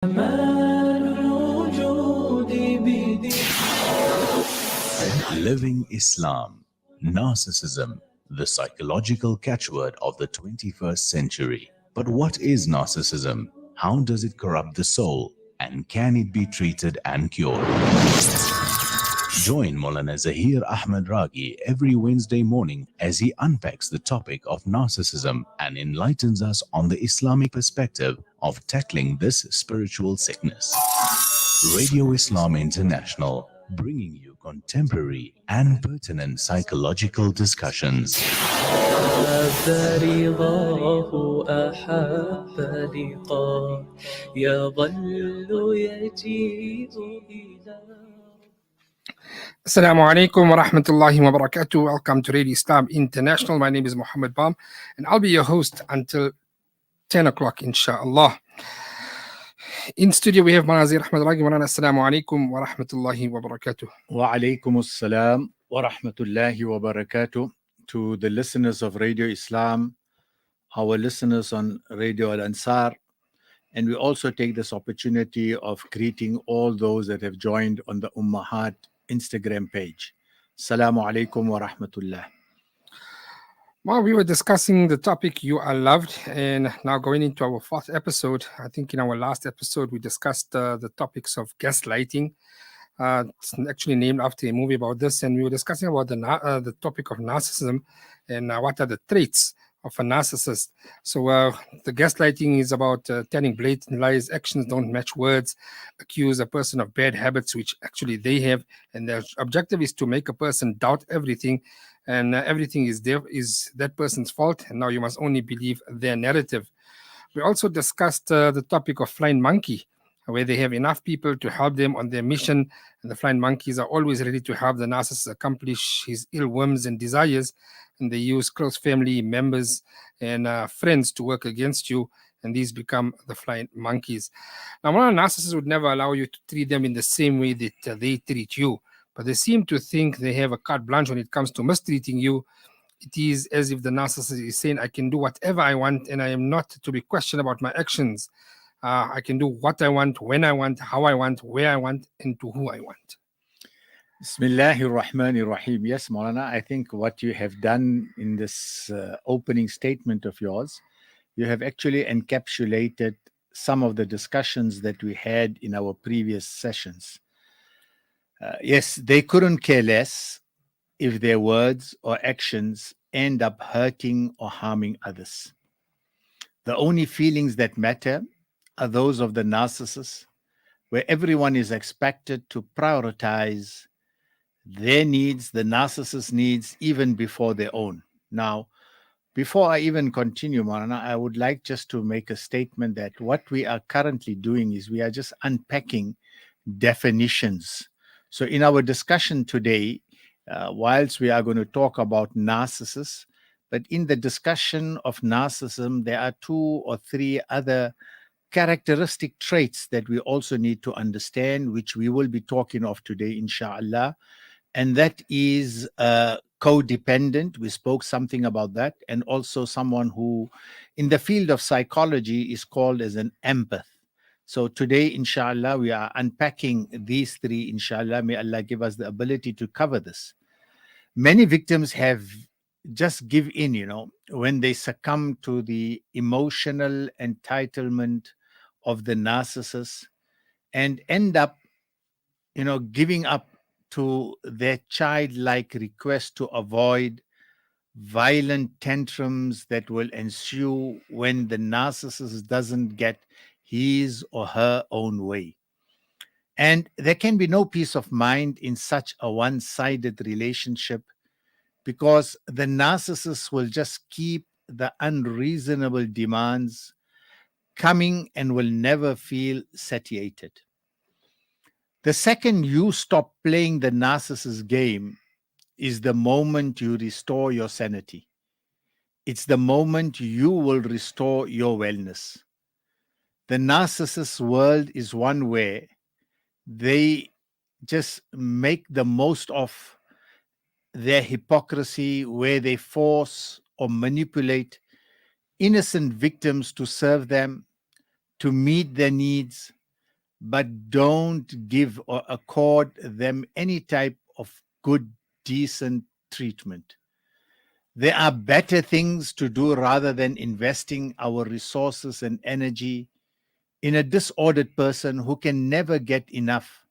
Living Islam, Narcissism, the psychological catchword of the 21st century. But what is narcissism? How does it corrupt the soul? And can it be treated and cured? Join Maulana Zahier Ahmed Raggie every Wednesday morning as he unpacks the topic of narcissism and enlightens us on the Islamic perspective of tackling this spiritual sickness. Radio Islam International, bringing you contemporary and pertinent psychological discussions. Assalamu alaikum wa rahmatullahi wa barakatuh. Welcome to Radio Islam International. My name is Muhammad Bam, and I'll be your host until 10 o'clock, inshallah. In studio, we have Zahier Ahmed Raggie. Assalamu alaikum wa rahmatullahi wa barakatuh. Wa alaikum assalam wa rahmatullahi wa barakatuh. To the listeners of Radio Islam, our listeners on Radio Al Ansar, and we also take this opportunity of greeting all those that have joined on the Ummahat Instagram page. Assalamu alaikum wa rahmatullah. Well, we were discussing the topic You Are Loved, and now going into our fourth episode. I think in our last episode, we discussed the topics of gaslighting. It's actually named after a movie about this, and we were discussing about the topic of narcissism and what are the traits of a narcissist. So the gaslighting is about telling blatant lies, actions don't match words, accuse a person of bad habits, which actually they have, and their objective is to make a person doubt everything, and everything is that person's fault, and now you must only believe their narrative. We also discussed the topic of flying monkey, where they have enough people to help them on their mission, and the flying monkeys are always ready to help the narcissist accomplish his ill whims and desires, and they use close family members and friends to work against you, and these become the flying monkeys. Now, one narcissist would never allow you to treat them in the same way that they treat you, but they seem to think they have a carte blanche when it comes to mistreating you. It is as if the narcissist is saying, I can do whatever I want, and I am not to be questioned about my actions. I can do what I want, when I want, how I want, where I want, and to who I want. Bismillahir Rahmanir Rahim. Yes, Maulana, I think what you have done in this opening statement of yours, you have actually encapsulated some of the discussions that we had in our previous sessions. Yes, they couldn't care less if their words or actions end up hurting or harming others. The only feelings that matter are those of the narcissist, where everyone is expected to prioritize their needs, the narcissist needs, even before their own. Now, before I even continue, Marana, I would like just to make a statement that what we are currently doing is we are just unpacking definitions. So in our discussion today, whilst we are going to talk about narcissists, but in the discussion of narcissism, there are 2 or 3 other characteristic traits that we also need to understand, which we will be talking of today, inshallah. And that is codependent. We spoke something about that. And also someone who, in the field of psychology, is called as an empath. So today, inshallah, we are unpacking these 3, inshallah. May Allah give us the ability to cover this. Many victims have just give in, when they succumb to the emotional entitlement of the narcissist and end up, giving up to their childlike request to avoid violent tantrums that will ensue when the narcissist doesn't get his or her own way. And there can be no peace of mind in such a one-sided relationship, because the narcissist will just keep the unreasonable demands coming and will never feel satiated. The second you stop playing the narcissist game is the moment you restore your sanity. It's the moment you will restore your wellness. The narcissist world is one where they just make the most of their hypocrisy, where they force or manipulate innocent victims to serve them, to meet their needs, but don't give or accord them any type of good, decent treatment. There are better things to do rather than investing our resources and energy in a disordered person who can never get enough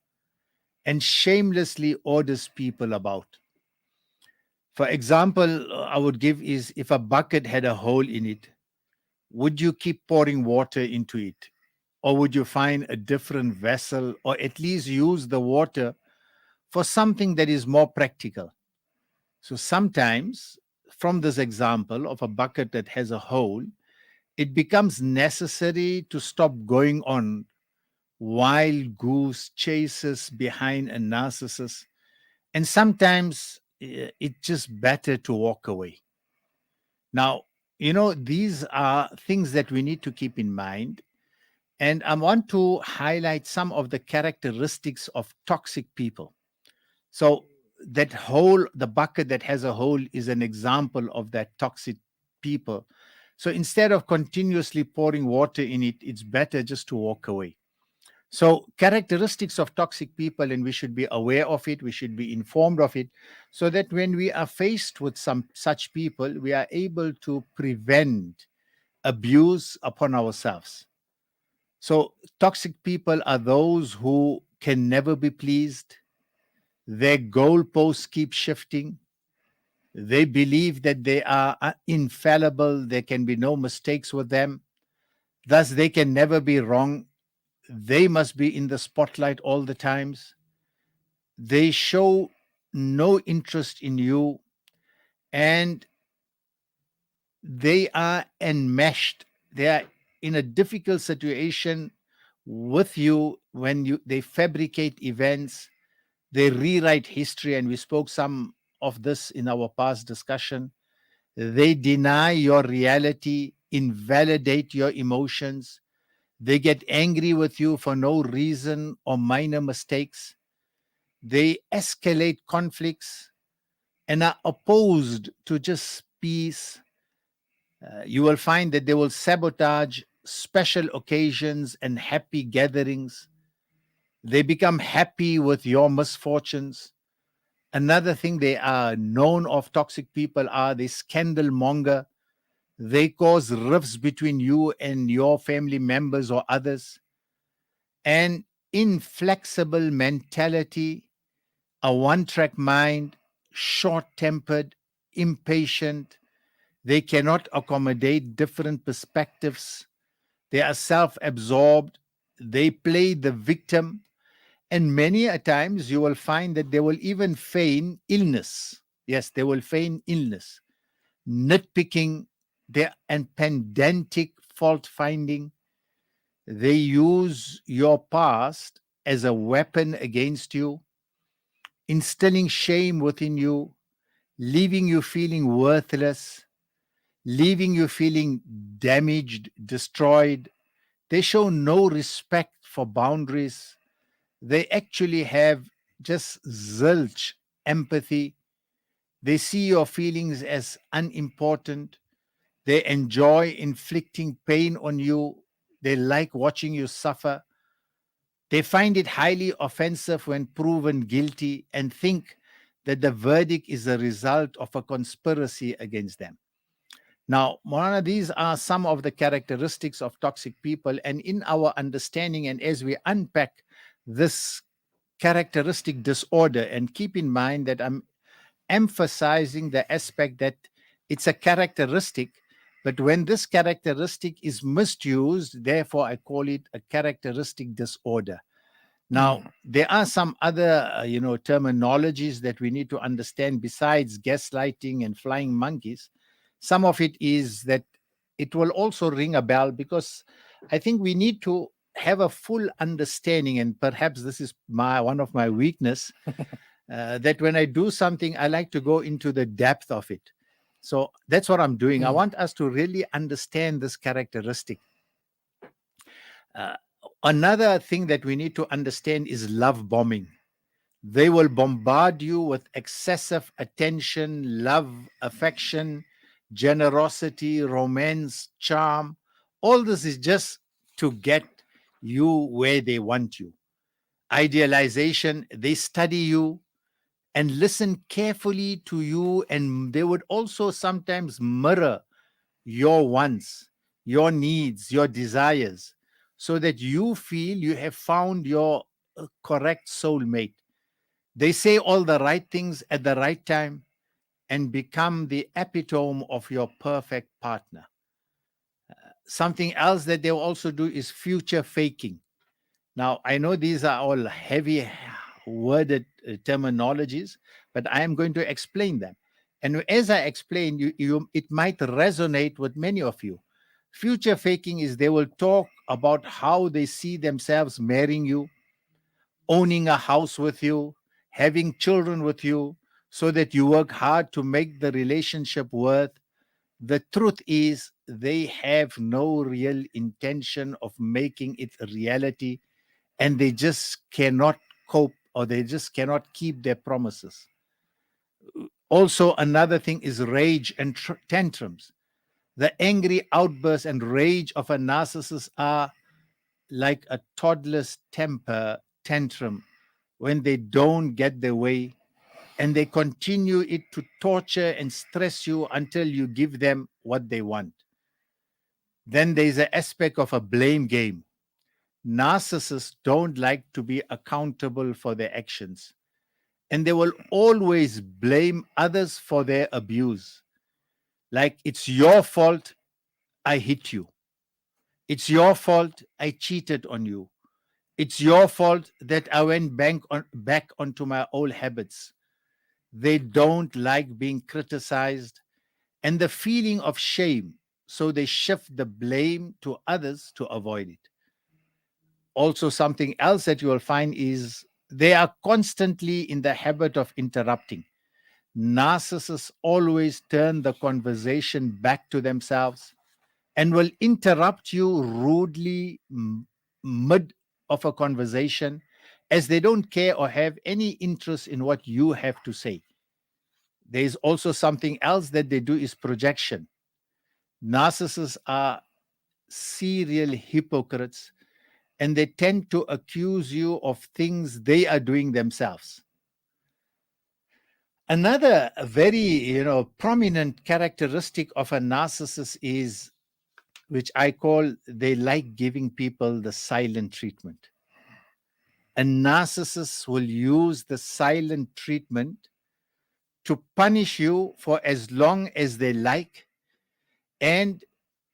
and shamelessly orders people about. For example, I would give is if a bucket had a hole in it, would you keep pouring water into it? Or would you find a different vessel or at least use the water for something that is more practical? So sometimes, from this example of a bucket that has a hole, it becomes necessary to stop going on wild goose chases behind a narcissist. And sometimes it's just better to walk away. Now, these are things that we need to keep in mind. And I want to highlight some of the characteristics of toxic people. So, that hole, the bucket that has a hole, is an example of that toxic people. So, instead of continuously pouring water in it, it's better just to walk away. So, characteristics of toxic people, and we should be aware of it, we should be informed of it, so that when we are faced with some such people, we are able to prevent abuse upon ourselves. So, toxic people are those who can never be pleased. Their goalposts keep shifting. They believe that they are infallible. There can be no mistakes with them. Thus, they can never be wrong. They must be in the spotlight all the times. They show no interest in you, and they are enmeshed. They are in a difficult situation with you when they fabricate events, they rewrite history, and we spoke some of this in our past discussion. They deny your reality, invalidate your emotions. They get angry with you for no reason or minor mistakes. They escalate conflicts and are opposed to just peace. You will find that they will sabotage special occasions and happy gatherings. They become happy with your misfortunes. Another thing they are known of, toxic people, are they scandal monger. They cause rifts between you and your family members or others. An inflexible mentality, a one-track mind, short-tempered, impatient. They cannot accommodate different perspectives. They are self-absorbed. They play the victim. And many a times you will find that they will even feign illness. Yes, they will feign illness, nitpicking, and pedantic fault finding. They use your past as a weapon against you, instilling shame within you, leaving you feeling worthless, leaving you feeling damaged, destroyed. They show no respect for boundaries. They actually have just zilch empathy. They see your feelings as unimportant. They enjoy inflicting pain on you. They like watching you suffer. They find it highly offensive when proven guilty and think that the verdict is a result of a conspiracy against them. Now, Morana, these are some of the characteristics of toxic people. And in our understanding, and as we unpack this characteristic disorder, and keep in mind that I'm emphasizing the aspect that it's a characteristic, but when this characteristic is misused, therefore I call it a characteristic disorder. Now, there are some other, terminologies that we need to understand besides gaslighting and flying monkeys. Some of it is that it will also ring a bell, because I think we need to have a full understanding, and perhaps this is one of my weakness, that when I do something, I like to go into the depth of it. So that's what I'm doing. I want us to really understand this characteristic. Another thing that we need to understand is love bombing. They will bombard you with excessive attention, love, affection, generosity, romance, charm. All this is just to get you where they want you. Idealization, they study you and listen carefully to you, and they would also sometimes mirror your wants, your needs, your desires, so that you feel you have found your correct soulmate. They say all the right things at the right time and become the epitome of your perfect partner. Something else that they also do is future faking. Now, I know these are all heavy worded terminologies, but I am going to explain them. And as I explain, it might resonate with many of you. Future faking is they will talk about how they see themselves marrying you, owning a house with you, having children with you, so that you work hard to make the relationship worth. The truth is, they have no real intention of making it a reality, and they just cannot cope, or they just cannot keep their promises. Also, another thing is rage and tantrums. The angry outbursts and rage of a narcissist are like a toddler's temper tantrum when they don't get their way, and they continue it to torture and stress you until you give them what they want. Then there's an aspect of a blame game. Narcissists don't like to be accountable for their actions, and they will always blame others for their abuse. Like, it's your fault I hit you. It's your fault I cheated on you. It's your fault that I went back onto my old habits. They don't like being criticized and the feeling of shame, so they shift the blame to others to avoid it. Also, something else that you will find is they are constantly in the habit of interrupting. Narcissists always turn the conversation back to themselves and will interrupt you rudely mid of a conversation, as they don't care or have any interest in what you have to say. There is also something else that they do is projection. Narcissists are serial hypocrites, and they tend to accuse you of things they are doing themselves. Another very, prominent characteristic of a narcissist is, which I call, they like giving people the silent treatment. A narcissist will use the silent treatment to punish you for as long as they like, and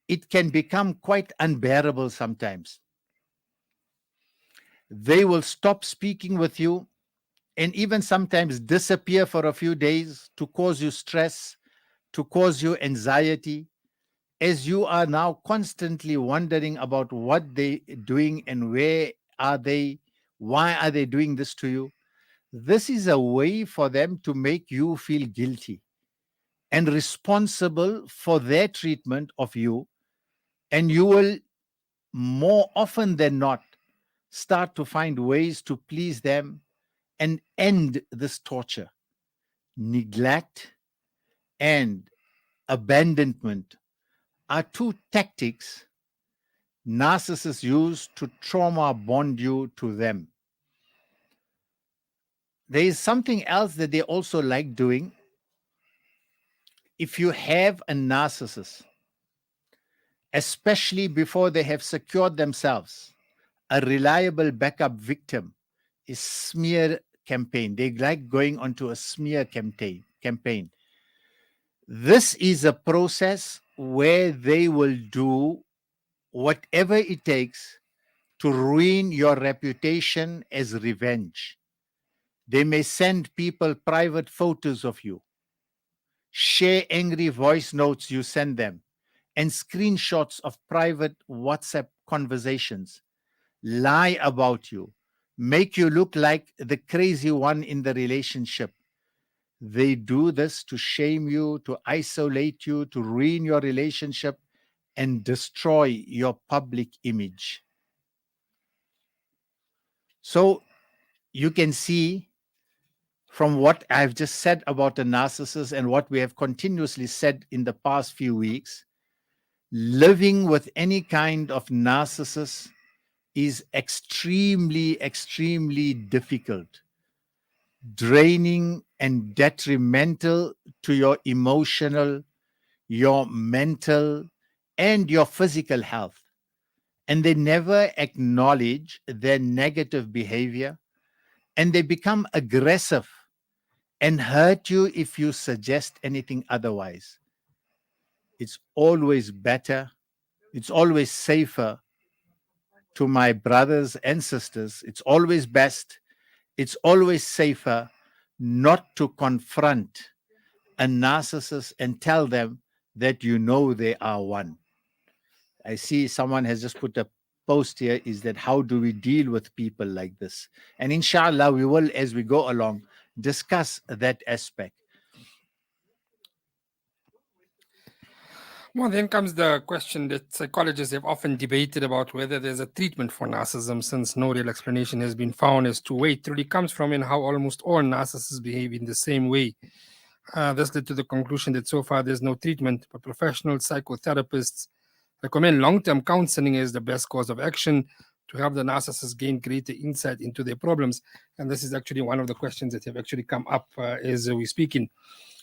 it can become quite unbearable sometimes. They will stop speaking with you and even sometimes disappear for a few days to cause you stress, to cause you anxiety, as you are now constantly wondering about what they doing and where are they, why are they doing this to you. This is a way for them to make you feel guilty and responsible for their treatment of you, and you will more often than not start to find ways to please them and end this torture. Neglect and abandonment are two tactics narcissists use to trauma bond you to them. There is something else that they also like doing. If you have a narcissist, especially before they have secured themselves a reliable backup victim, is smear campaign. They like going onto a smear campaign. This is a process where they will do whatever it takes to ruin your reputation as revenge. They may send people private photos of you, share angry voice notes you send them, and screenshots of private WhatsApp conversations, lie about you, make you look like the crazy one in the relationship. They do this to shame you, to isolate you, to ruin your relationship, and destroy your public image. So you can see from what I've just said about the narcissist and what we have continuously said in the past few weeks, living with any kind of narcissist is extremely, extremely difficult, draining, and detrimental to your emotional, your mental, and your physical health. And they never acknowledge their negative behavior, and they become aggressive and hurt you if you suggest anything otherwise. It's always better, it's always safer, to my brothers and sisters, it's always best, it's always safer not to confront a narcissist and tell them that you know they are one. I see someone has just put a post here, is that how do we deal with people like this? And inshallah, we will, as we go along, discuss that aspect. Well, then comes the question that psychologists have often debated about whether there's a treatment for narcissism, since no real explanation has been found as to where it really comes from and how almost all narcissists behave in the same way. This led to the conclusion that so far there's no treatment, but professional psychotherapists recommend long-term counseling as the best course of action to help the narcissist gain greater insight into their problems. And this is actually one of the questions that have actually come up as we're speaking.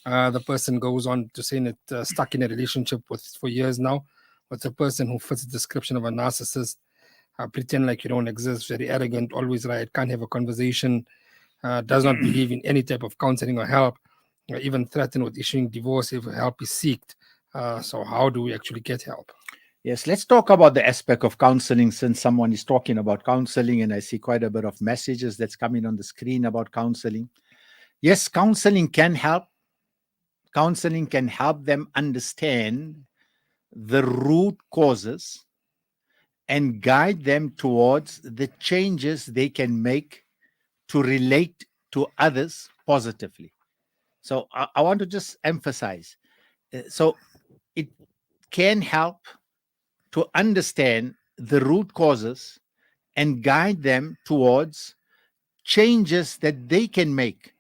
The person goes on to say that stuck in a relationship for years now with a person who fits the description of a narcissist, pretend like you don't exist, very arrogant, always right, can't have a conversation, does not believe in any type of counseling or help, even threatened with issuing divorce if help is sought. So how do we actually get help? Yes, let's talk about the aspect of counseling, since someone is talking about counseling, and I see quite a bit of messages that's coming on the screen about counseling. Yes, counseling can help. Counseling can help them understand the root causes and guide them towards the changes they can make to relate to others positively. So I want to just emphasize. So it can help to understand the root causes and guide them towards changes that they can make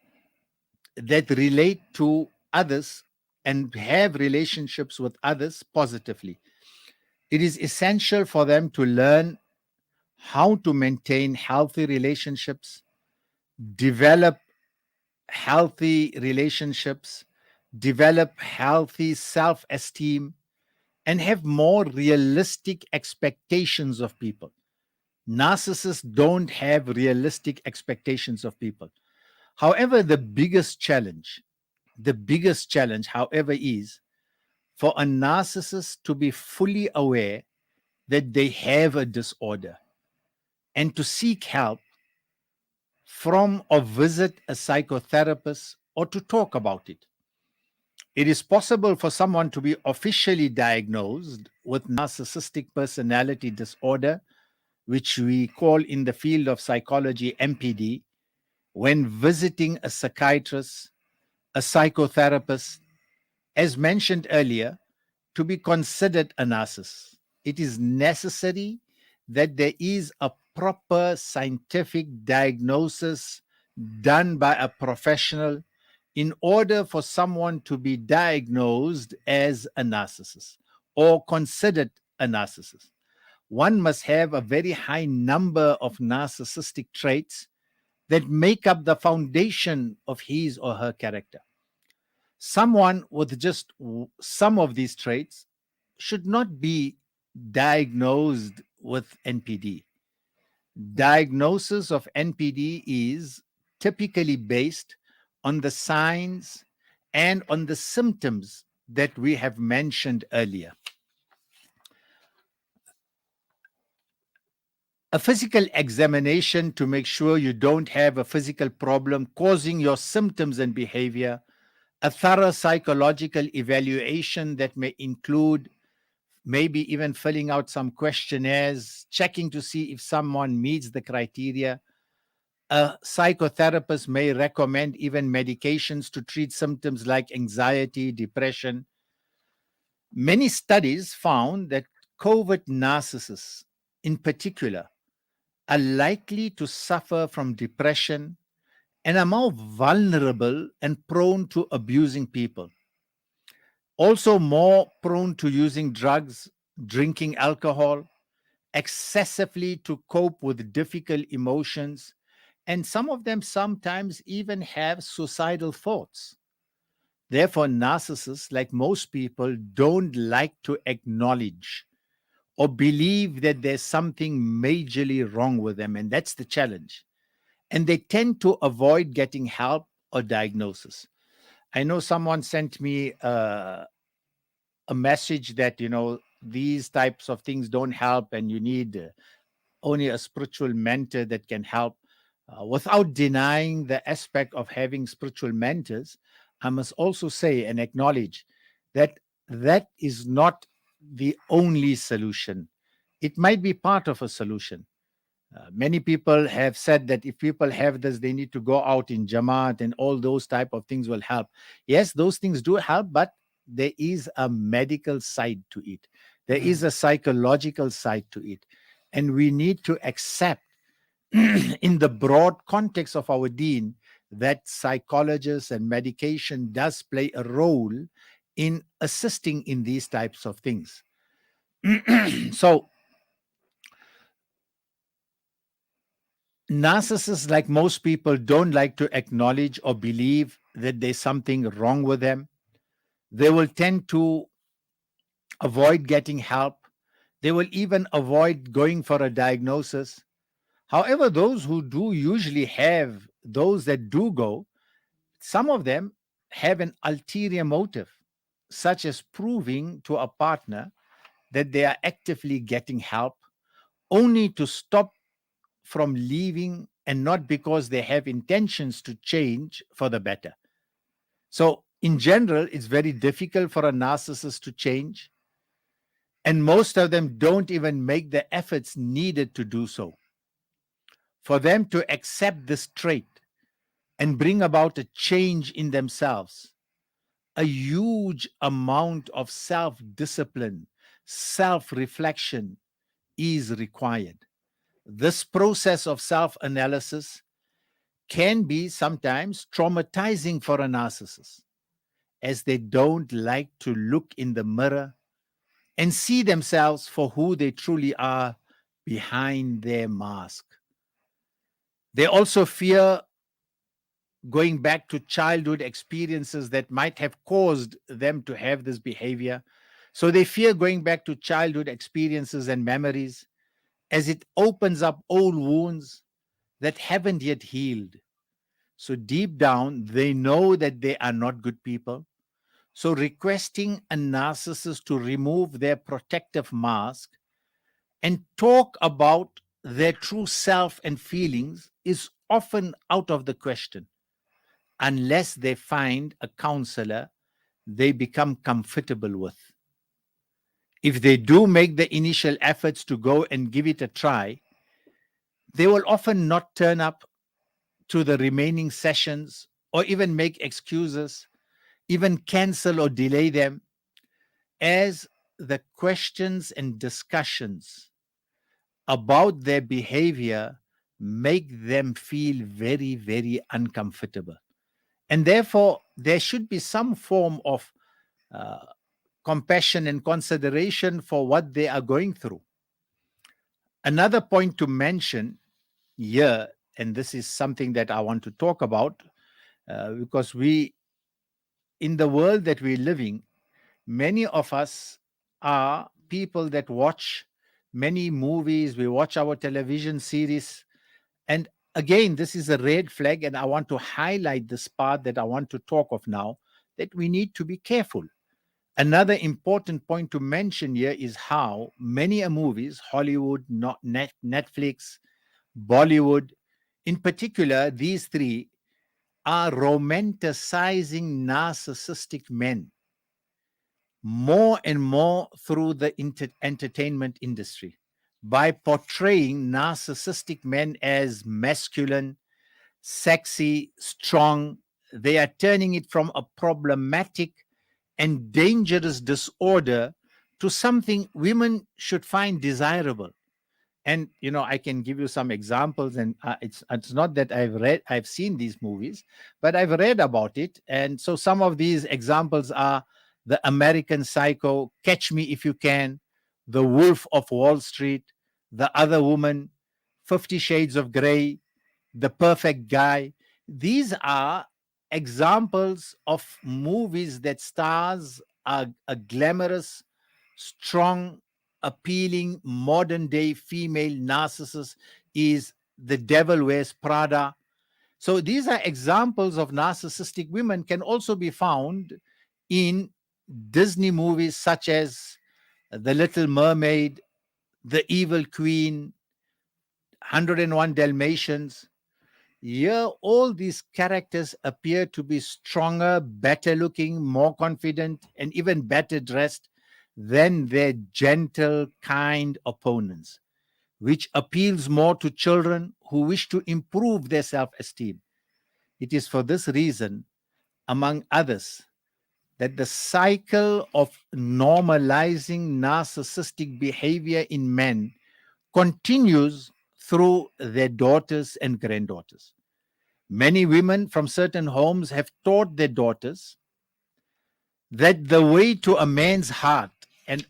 that relate to others and have relationships with others positively. It is essential for them to learn how to maintain healthy relationships, develop healthy relationships, develop healthy self-esteem, and have more realistic expectations of people. Narcissists don't have realistic expectations of people. However, the biggest challenge, however, is for a narcissist to be fully aware that they have a disorder and to seek help from or visit a psychotherapist or to talk about it. It is possible for someone to be officially diagnosed with narcissistic personality disorder, which we call in the field of psychology NPD, when visiting a psychiatrist, a psychotherapist, as mentioned earlier, to be considered a narcissist. It is necessary that there is a proper scientific diagnosis done by a professional in order for someone to be diagnosed as a narcissist or considered a narcissist. One must have a very high number of narcissistic traits that make up the foundation of his or her character. Someone with just some of these traits should not be diagnosed with NPD. Diagnosis of NPD is typically based on the signs and on the symptoms that we have mentioned earlier. A physical examination to make sure you don't have a physical problem causing your symptoms and behavior, a thorough psychological evaluation that may include maybe even filling out some questionnaires, checking to see if someone meets the criteria. A psychotherapist may recommend even medications to treat symptoms like anxiety, depression. Many studies found that covert narcissists, in particular, are likely to suffer from depression and are more vulnerable and prone to abusing people. Also more prone to using drugs, drinking alcohol, excessively to cope with difficult emotions, and some of them sometimes even have suicidal thoughts. Therefore, narcissists, like most people, don't like to acknowledge or believe that there's something majorly wrong with them, and that's the challenge. And they tend to avoid getting help or diagnosis. I know someone sent me a message that, these types of things don't help and you need only a spiritual mentor that can help. Without denying the aspect of having spiritual mentors, I must also say and acknowledge that that is not the only solution. It might be part of a solution. Many people have said that if people have this, they need to go out in Jamaat and all those type of things will help. Yes, those things do help, but there is a medical side to it. There is a psychological side to it. And we need to accept in the broad context of our deen that psychologists and medication does play a role in assisting in these types of things. So narcissists, like most people, don't like to acknowledge or believe that there's something wrong with them. They will tend to avoid getting help. They will even avoid going for a diagnosis. However, those who do usually have, those that do go, some of them have an ulterior motive, such as proving to a partner that they are actively getting help, only to stop from leaving, and not because they have intentions to change for the better. So, in general, it's very difficult for a narcissist to change, and most of them don't even make the efforts needed to do so. For them to accept this trait and bring about a change in themselves, a huge amount of self discipline, self reflection is required. This process of self analysis can be sometimes traumatizing for a narcissist, as they don't like to look in the mirror and see themselves for who they truly are behind their mask. They also fear going back to childhood experiences that might have caused them to have this behavior. So they fear going back to childhood experiences and memories, as it opens up old wounds that haven't yet healed. So deep down, they know that they are not good people. So requesting a narcissist to remove their protective mask and talk about their true self and feelings is often out of the question, unless they find a counselor they become comfortable with. If they do make the initial efforts to go and give it a try, they will often not turn up to the remaining sessions or even make excuses, even cancel or delay them, as the questions and discussions about their behavior make them feel very, very uncomfortable. And therefore, there should be some form of uh, compassion and consideration for what they are going through. Another point to mention here, and this is something that I want to talk about, because in the world that we're living, many of us are people that watch many movies, we watch our television series. And again, this is a red flag, and I want to highlight this part that I want to talk of now, that we need to be careful. Another important point to mention here is how many movies, Hollywood, not Netflix, Bollywood, in particular, these three are romanticizing narcissistic men more and more through the entertainment industry by portraying narcissistic men as masculine, sexy, strong. They are turning it from a problematic and dangerous disorder to something women should find desirable. And I can give you some examples, and it's not that I've seen these movies, but I've read about it. And so some of these examples are The American Psycho, Catch Me If You Can, The Wolf of Wall Street, The Other Woman, 50 Shades of Grey, The Perfect Guy. These are examples of movies that stars a glamorous, strong, appealing, modern day female narcissist is The Devil Wears Prada. So these are examples of narcissistic women, can also be found in Disney movies such as The Little Mermaid, The Evil Queen, 101 Dalmatians. Here, all these characters appear to be stronger, better looking, more confident, and even better dressed than their gentle, kind opponents, which appeals more to children who wish to improve their self esteem. It is for this reason, among others, that the cycle of normalizing narcissistic behavior in men continues through their daughters and granddaughters. Many women from certain homes have taught their daughters that the way to a man's heart, and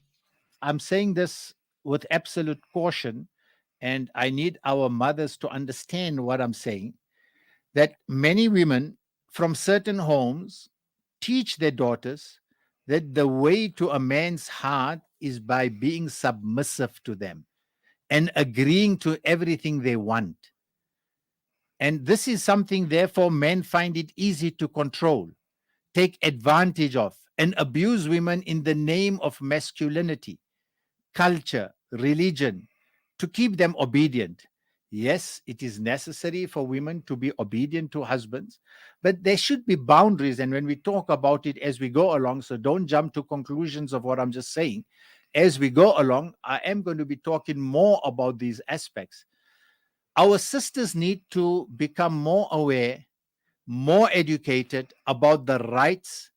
I'm saying this with absolute caution, and I need our mothers to understand what I'm saying, that many women from certain homes teach their daughters that the way to a man's heart is by being submissive to them and agreeing to everything they want. And this is something, therefore, men find it easy to control, take advantage of, and abuse women in the name of masculinity, culture, religion, to keep them obedient. Yes, it is necessary for women to be obedient to husbands, but there should be boundaries. And when we talk about it as we go along, so don't jump to conclusions of what I'm just saying. As we go along, I am going to be talking more about these aspects. Our sisters need to become more aware, more educated about the rights,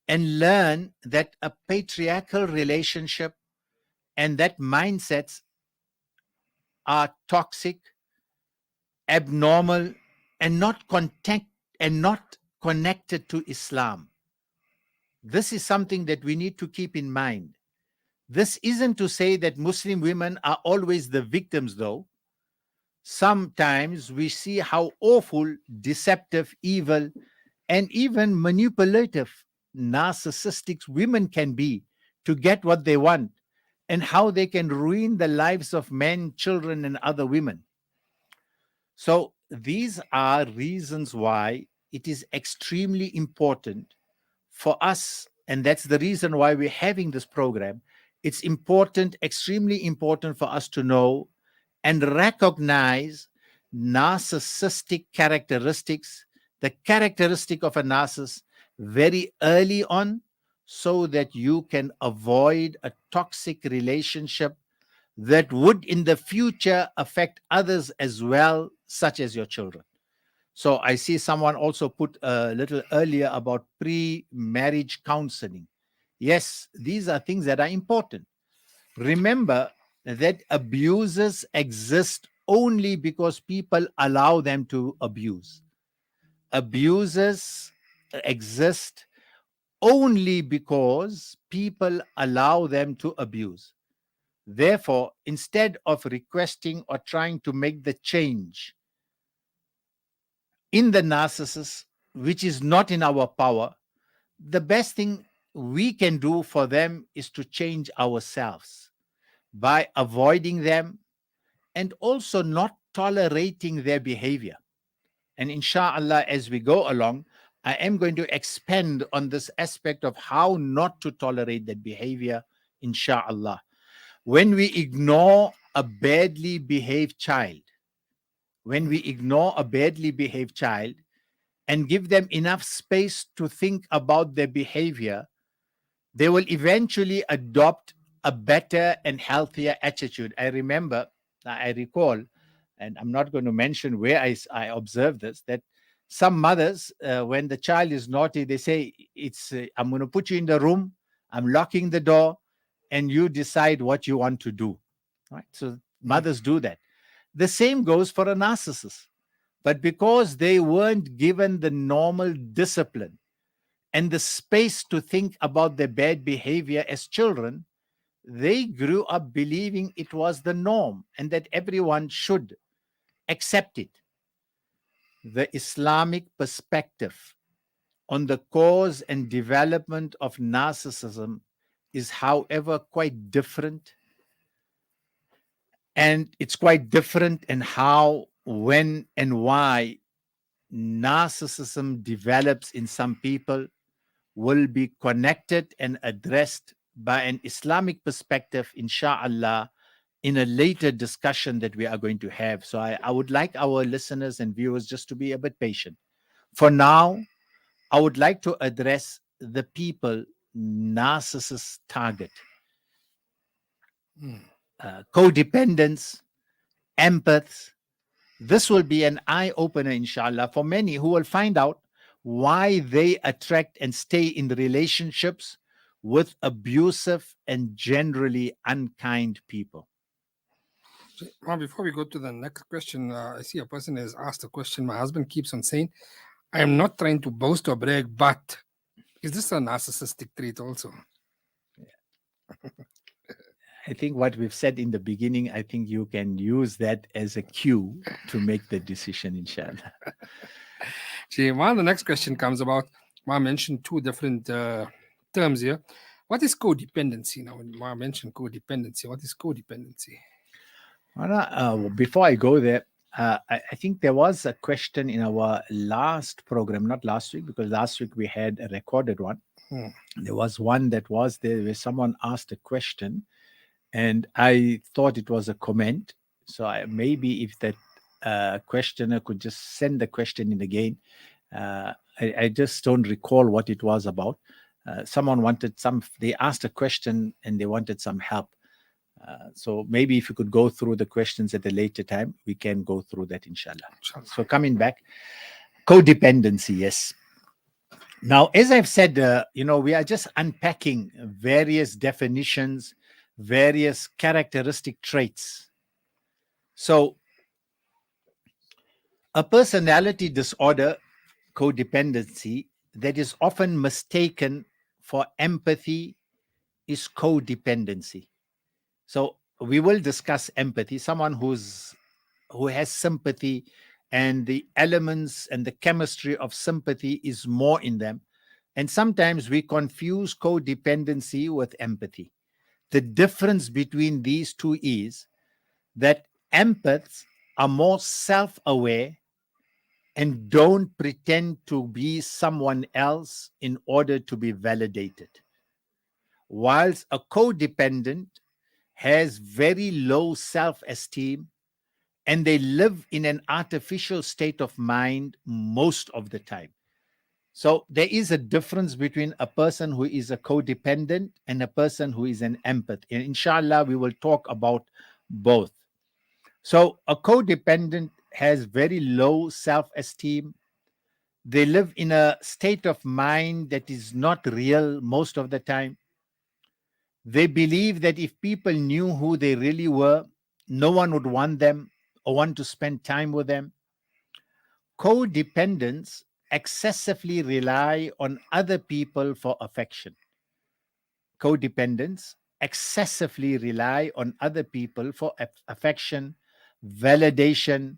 and learn that a patriarchal relationship and that mindsets are toxic, abnormal, and not connected to Islam. This is something that we need to keep in mind. This isn't to say that Muslim women are always the victims, though. Sometimes we see how awful, deceptive, evil, and even manipulative narcissistic women can be to get what they want, and how they can ruin the lives of men, children, and other women. So these are reasons why it is extremely important for us, and that's the reason why we're having this program. It's important, extremely important for us to know and recognize narcissistic characteristics, the characteristic of a narcissist, very early on, so that you can avoid a toxic relationship that would in the future affect others as well, such as your children. So I see someone also put a little earlier about pre-marriage counseling. Yes, these are things that are important. Remember that abusers exist only because people allow them to abuse. Abusers exist only because people allow them to abuse. Therefore, instead of requesting or trying to make the change in the narcissist, which is not in our power, the best thing we can do for them is to change ourselves by avoiding them and also not tolerating their behavior. And inshallah, as we go along, I am going to expand on this aspect of how not to tolerate that behavior, inshallah. When we ignore a badly behaved child, when we ignore a badly behaved child and give them enough space to think about their behavior, they will eventually adopt a better and healthier attitude. I recall, and I'm not going to mention where I observed this, that some mothers, when the child is naughty, they say, I'm going to put you in the room, I'm locking the door, and you decide what you want to do. Right? So mothers do that. The same goes for a narcissist. But because they weren't given the normal discipline and the space to think about their bad behavior as children, they grew up believing it was the norm and that everyone should accept it. The Islamic perspective on the cause and development of narcissism is, however, quite different. And it's quite different in how, when, and why narcissism develops in some people will be connected and addressed by an Islamic perspective, inshallah, in a later discussion that we are going to have. So I would like our listeners and viewers just to be a bit patient. For now, I would like to address the people narcissists target. Codependence, empaths. This will be an eye-opener, inshallah, for many who will find out why they attract and stay in relationships with abusive and generally unkind people. Well, before we go to the next question, I see a person has asked a question. My husband keeps on saying, I am not trying to boast or brag, but is this a narcissistic trait also? I think what we've said in the beginning, I think you can use that as a cue to make the decision, inshallah. See, well, the next question comes about, Ma mentioned two different terms here. What is codependency? Now, when Ma mentioned codependency, what is codependency? Before I go there, I think there was a question in our last program, not last week, because last week we had a recorded one. There was one that was there where someone asked a question, and I thought it was a comment. So maybe if that questioner could just send the question in again. I just don't recall what it was about. Someone they asked a question and they wanted some help. So maybe if you could go through the questions at a later time, we can go through that, inshallah. So coming back, codependency, yes. Now, as I've said, we are just unpacking various definitions, various characteristic traits. So a personality disorder, codependency, that is often mistaken for empathy is codependency. So we will discuss empathy, someone who has sympathy, and the elements and the chemistry of sympathy is more in them. And sometimes we confuse codependency with empathy. The difference between these two is that empaths are more self-aware and don't pretend to be someone else in order to be validated. Whilst a codependent has very low self-esteem and they live in an artificial state of mind most of the time. So there is a difference between a person who is a codependent and a person who is an empath. And inshallah, we will talk about both. So a codependent has very low self-esteem. They live in a state of mind that is not real most of the time. They believe that if people knew who they really were, no one would want them or want to spend time with them. Codependents excessively rely on other people for affection. Codependents excessively rely on other people for affection, validation,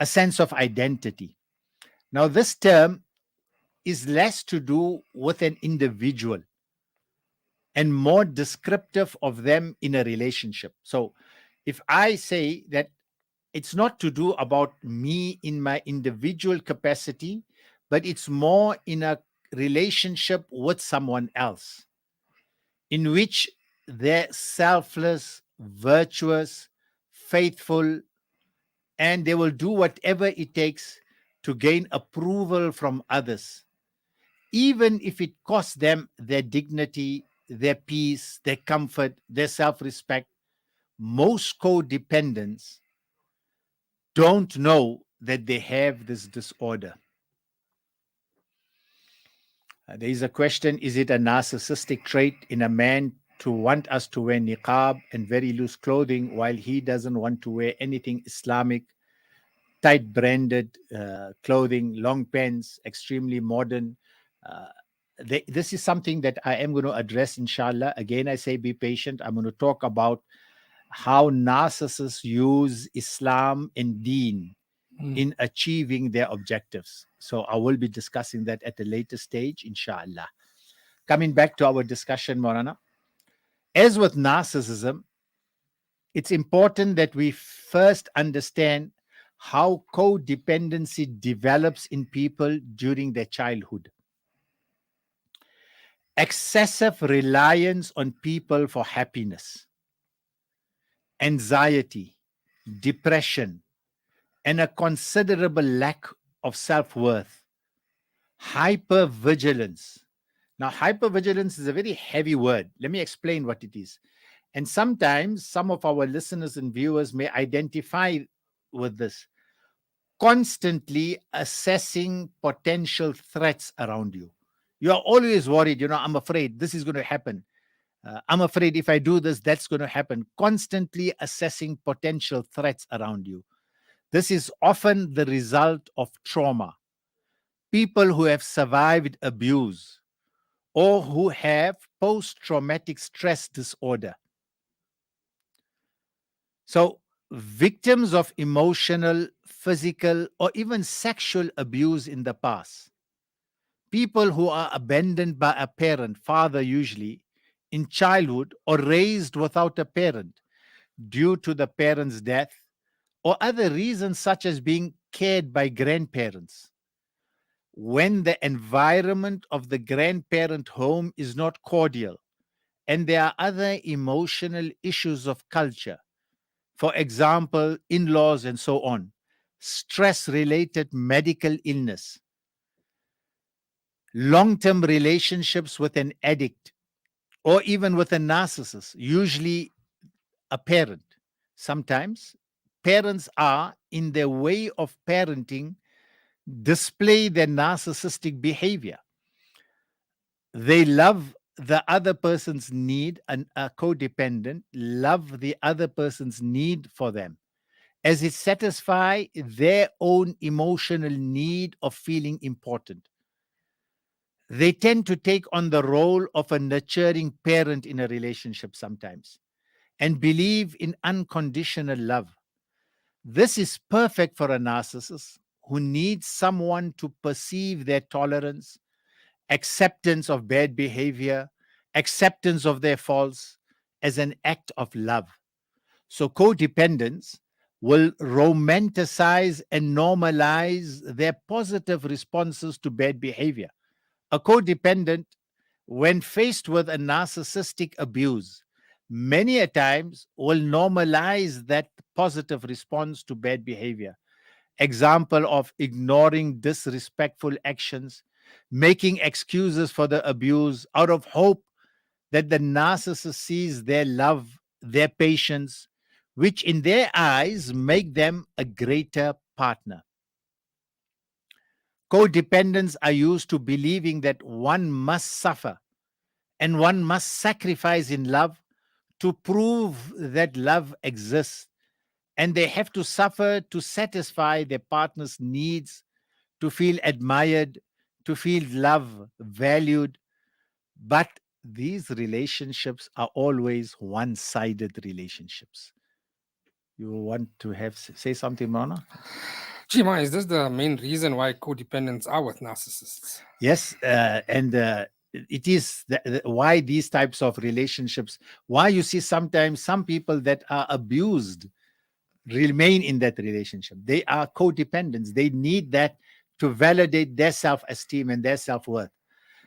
a sense of identity. Now, this term is less to do with an individual and more descriptive of them in a relationship. So if I say that it's not to do about me in my individual capacity, but it's more in a relationship with someone else, in which they're selfless, virtuous, faithful, and they will do whatever it takes to gain approval from others, even if it costs them their dignity, their peace, their comfort, their self-respect. Most codependents don't know that they have this disorder. There is a question, is it a narcissistic trait in a man to want us to wear niqab and very loose clothing while he doesn't want to wear anything Islamic, tight branded clothing, long pants, extremely modern? this is something that I am going to address, inshallah. Again, I say be patient. I'm going to talk about how narcissists use Islam and Deen in achieving their objectives. So I will be discussing that at a later stage, inshallah. Coming back to our discussion, Morana, as with narcissism, it's important that we first understand how codependency develops in people during their childhood. Excessive reliance on people for happiness, anxiety, depression, and a considerable lack of self-worth. Hypervigilance. Now, hypervigilance is a very heavy word. Let me explain what it is. And sometimes some of our listeners and viewers may identify with this. Constantly assessing potential threats around you. You are always worried, I'm afraid this is going to happen. I'm afraid if I do this, that's going to happen. Constantly assessing potential threats around you. This is often the result of trauma. People who have survived abuse or who have post-traumatic stress disorder. So, victims of emotional, physical, or even sexual abuse in the past. People who are abandoned by a parent, father usually, in childhood or raised without a parent due to the parent's death or other reasons such as being cared by grandparents. When the environment of the grandparent home is not cordial and there are other emotional issues of culture, for example, in-laws and so on, stress-related medical illness, long-term relationships with an addict or even with a narcissist, usually a parent. Sometimes parents are, in their way of parenting, display their narcissistic behavior. They love the other person's need, and a codependent love the other person's need for them, as it satisfies their own emotional need of feeling important. They tend to take on the role of a nurturing parent in a relationship sometimes and believe in unconditional love. This is perfect for a narcissist who needs someone to perceive their tolerance, acceptance of bad behavior, acceptance of their faults as an act of love. So codependents will romanticize and normalize their positive responses to bad behavior. A codependent, when faced with a narcissistic abuse, many a times will normalize that positive response to bad behavior. Example of ignoring disrespectful actions, making excuses for the abuse out of hope that the narcissist sees their love, their patience, which in their eyes make them a greater partner. Codependents are used to believing that one must suffer and one must sacrifice in love to prove that love exists, and they have to suffer to satisfy their partner's needs, to feel admired, to feel loved, valued. But these relationships are always one-sided relationships. You want to say something, Mona? Chima, is this the main reason why codependents are with narcissists? Yes, and it is why these types of relationships, why you see sometimes some people that are abused remain in that relationship. They are codependents. They need that to validate their self-esteem and their self-worth.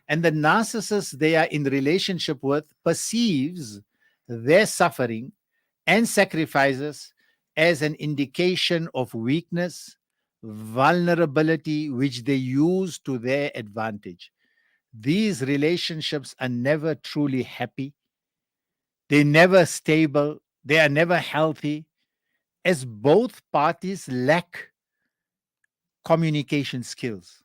And the narcissist they are in relationship with perceives their suffering and sacrifices as an indication of weakness, vulnerability, which they use to their advantage. These relationships are never truly happy. They're never stable. They are never healthy, as both parties lack communication skills.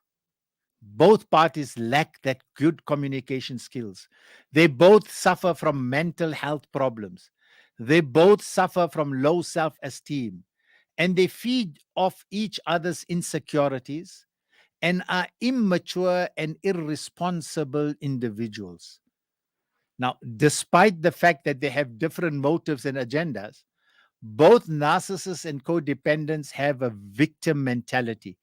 Both parties lack that good communication skills. They both suffer from mental health problems. They both suffer from low self-esteem, and they feed off each other's insecurities and are immature and irresponsible individuals. Now, despite the fact that they have different motives and agendas, both narcissists and codependents have a victim mentality,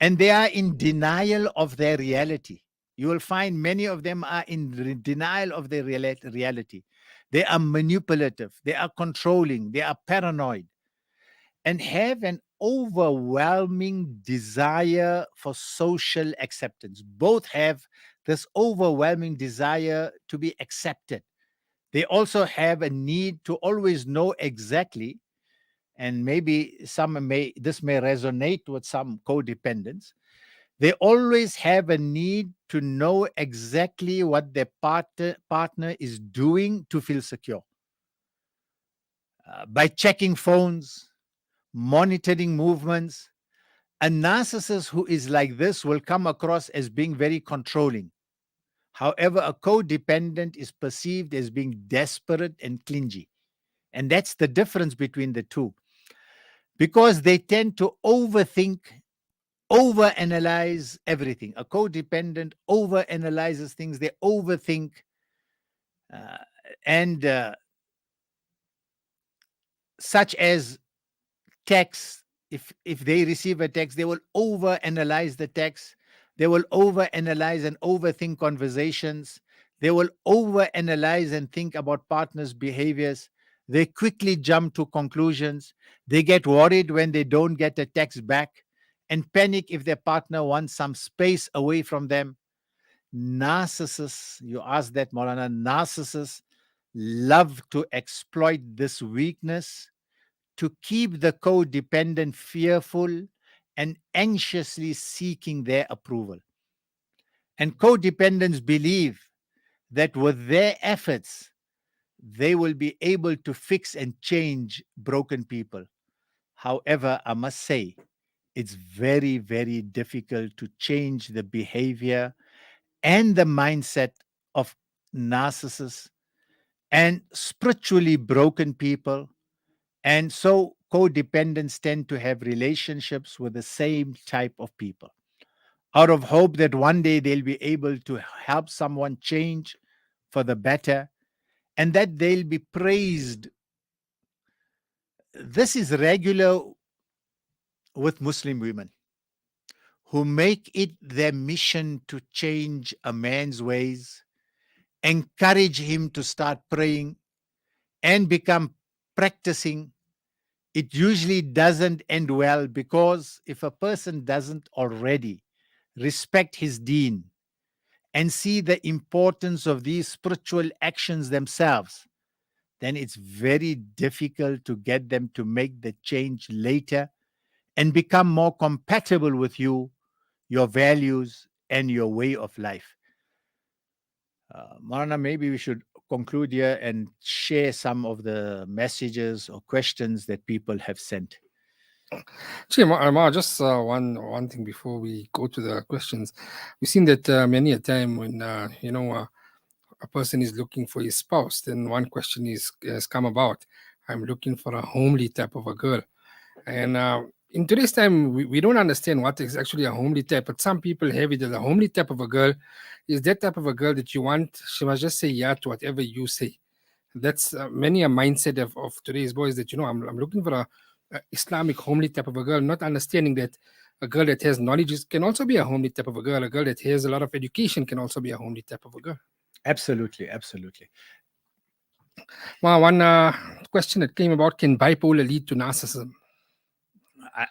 and they are in denial of their reality. You will find many of them are in denial of their reality. They are manipulative, they are controlling, they are paranoid, and have an overwhelming desire for social acceptance. Both have this overwhelming desire to be accepted. They also have a need to always know exactly, and maybe this may resonate with some codependents. They always have a need to know exactly what their partner is doing to feel secure. By checking phones, monitoring movements, a narcissist who is like this will come across as being very controlling. However, a codependent is perceived as being desperate and clingy. And that's the difference between the two. Because they tend to overthink, overanalyze everything. A codependent overanalyzes things, they overthink, and such as text. If they receive a text, they will overanalyze the text. They will overanalyze and overthink conversations. They will overanalyze and think about partners' behaviors. They quickly jump to conclusions. They get worried when they don't get a text back and panic if their partner wants some space away from them. Narcissists, you ask that, Maulana, narcissists love to exploit this weakness to keep the codependent fearful and anxiously seeking their approval. And codependents believe that with their efforts, they will be able to fix and change broken people. However, I must say, it's very, very difficult to change the behavior and the mindset of narcissists and spiritually broken people. And so codependents tend to have relationships with the same type of people out of hope that one day they'll be able to help someone change for the better and that they'll be praised. This is regular with Muslim women who make it their mission to change a man's ways, encourage him to start praying and become practicing. It usually doesn't end well, because if a person doesn't already respect his deen and see the importance of these spiritual actions themselves, then it's very difficult to get them to make the change later and become more compatible with you, your values, and your way of life. Marana, maybe we should conclude here and share some of the messages or questions that people have sent. Actually, just one thing before we go to the questions. We've seen that many a time when a person is looking for his spouse, then one question has come about: I'm looking for a homely type of a girl. And in today's time, we don't understand what is actually a homely type, but some people have it as a homely type of a girl is that type of a girl that you want. She must just say yeah to whatever you say. That's many a mindset of today's boys, that I'm looking for a Islamic homely type of a girl, not understanding that a girl that has knowledge can also be a homely type of a girl. A girl that has a lot of education can also be a homely type of a girl. Absolutely, absolutely. Well, one question that came about: can bipolar lead to narcissism?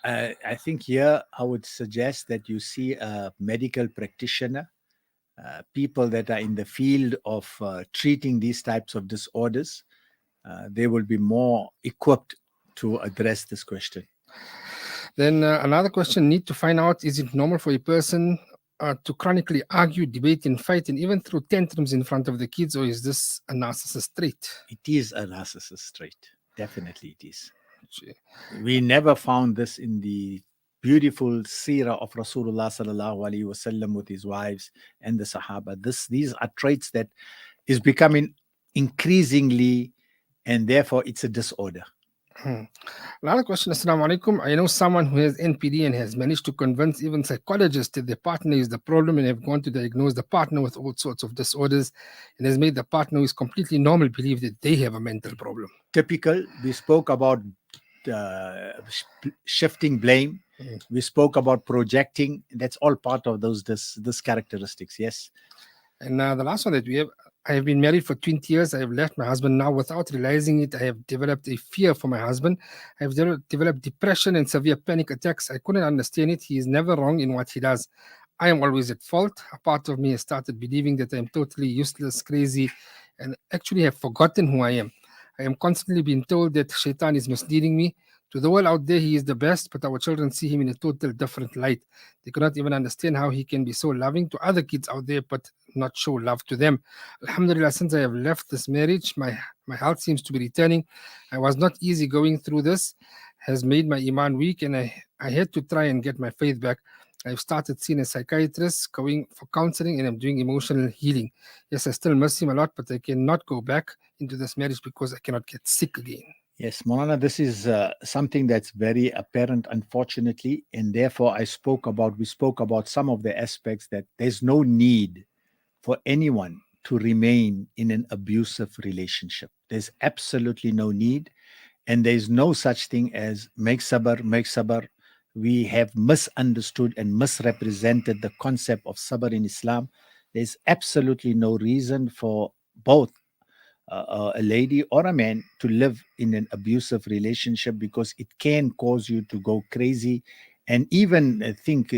I think here I would suggest that you see a medical practitioner, people that are in the field of treating these types of disorders. They will be more equipped to address this question. Then another question: need to find out, is it normal for a person to chronically argue, debate, and fight, and even throw tantrums in front of the kids, or is this a narcissist trait? It is a narcissist trait. Definitely it is. We never found this in the beautiful seerah of Rasulullah sallallahu alaihi wasallam with his wives and the Sahaba. These are traits that is becoming increasingly, and therefore it's a disorder. Another question, Assalamu alaikum. I know someone who has NPD and has managed to convince even psychologists that their partner is the problem and have gone to diagnose the partner with all sorts of disorders and has made the partner who is completely normal believe that they have a mental problem. Typical. We spoke about shifting blame. We spoke about projecting. That's all part of this characteristics. Yes. And the last one that we have, I have been married for 20 years. I have left my husband now without realizing it. I have developed a fear for my husband. I have developed depression and severe panic attacks. I couldn't understand it. He is never wrong in what he does. I am always at fault. A part of me has started believing that I am totally useless, crazy, and actually have forgotten who I am. I am constantly being told that Shaitan is misleading me. To the world out there, he is the best, but our children see him in a total different light. They cannot even understand how he can be so loving to other kids out there, but not show love to them. Alhamdulillah, since I have left this marriage, my health seems to be returning. I was not easy going through this, has made my iman weak, and I had to try and get my faith back. I've started seeing a psychiatrist, going for counseling, and I'm doing emotional healing. Yes, I still miss him a lot, but I cannot go back into this marriage because I cannot get sick again. Yes, Maulana, this is something that's very apparent, unfortunately, and therefore we spoke about some of the aspects that there's no need for anyone to remain in an abusive relationship. There's absolutely no need, and there's no such thing as make sabr. We have misunderstood and misrepresented the concept of sabr in Islam. There's absolutely no reason for both a lady or a man to live in an abusive relationship, because it can cause you to go crazy and even think,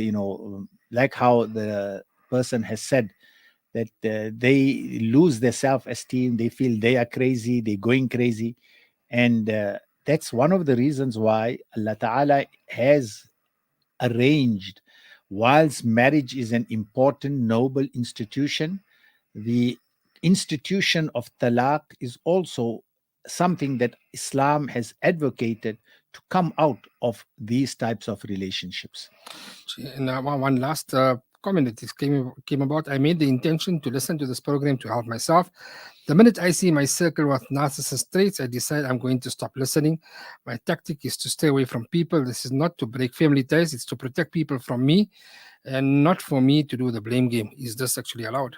like how the person has said, that they lose their self-esteem, they feel they are crazy, they're going crazy. And that's one of the reasons why Allah Ta'ala has arranged, whilst marriage is an important, noble institution, the institution of talaq is also something that Islam has advocated to come out of these types of relationships. And one last comment that this came about. I made the intention to listen to this program to help myself. The minute I see my circle with narcissist traits, I decide I'm going to stop listening. My tactic is to stay away from people. This is not to break family ties. It's to protect people from me and not for me to do the blame game. Is this actually allowed?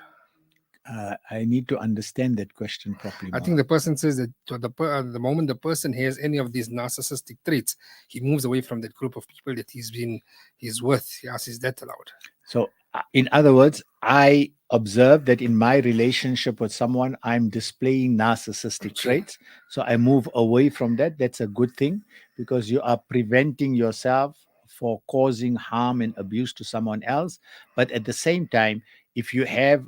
I need to understand that question properly. I think the person says that the moment the person has any of these narcissistic traits, he moves away from that group of people that he's with. He asks, is that allowed? So, in other words, I observe that in my relationship with someone, I'm displaying narcissistic traits. So I move away from that. That's a good thing, because you are preventing yourself for causing harm and abuse to someone else. But at the same time, if you have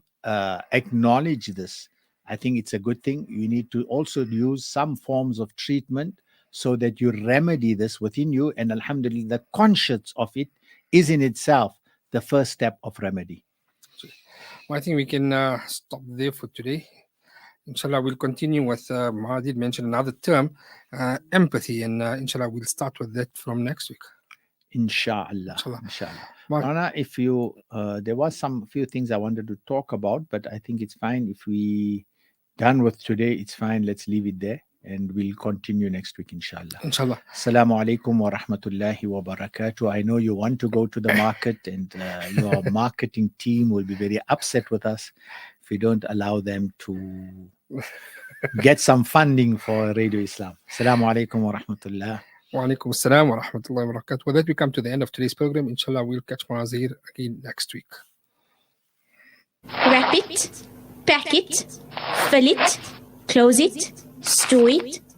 acknowledge this, I think it's a good thing. You need to also use some forms of treatment so that you remedy this within you. And alhamdulillah, the conscience of it is in itself the first step of remedy. Well, I think we can stop there for today. Inshallah, we'll continue with Mahdi mentioned another term, empathy, and inshallah, we'll start with that from next week. Inshallah. Rana, if you there was few things I wanted to talk about, but I think it's fine if we done with today. It's fine. Let's leave it there, and we'll continue next week, inshallah. Inshallah. Assalamu alaikum wa rahmatullahi wa barakatuh. I know you want to go to the market, and your marketing team will be very upset with us if we don't allow them to get some funding for Radio Islam. Assalamu alaikum wa rahmatullah. Wa alaikum assalam wa rahmatullahi wa barakatuh. With that, we come to the end of today's program. Inshallah, we'll catch Zahier again next week. Wrap it, pack it, fill it, close it, store it,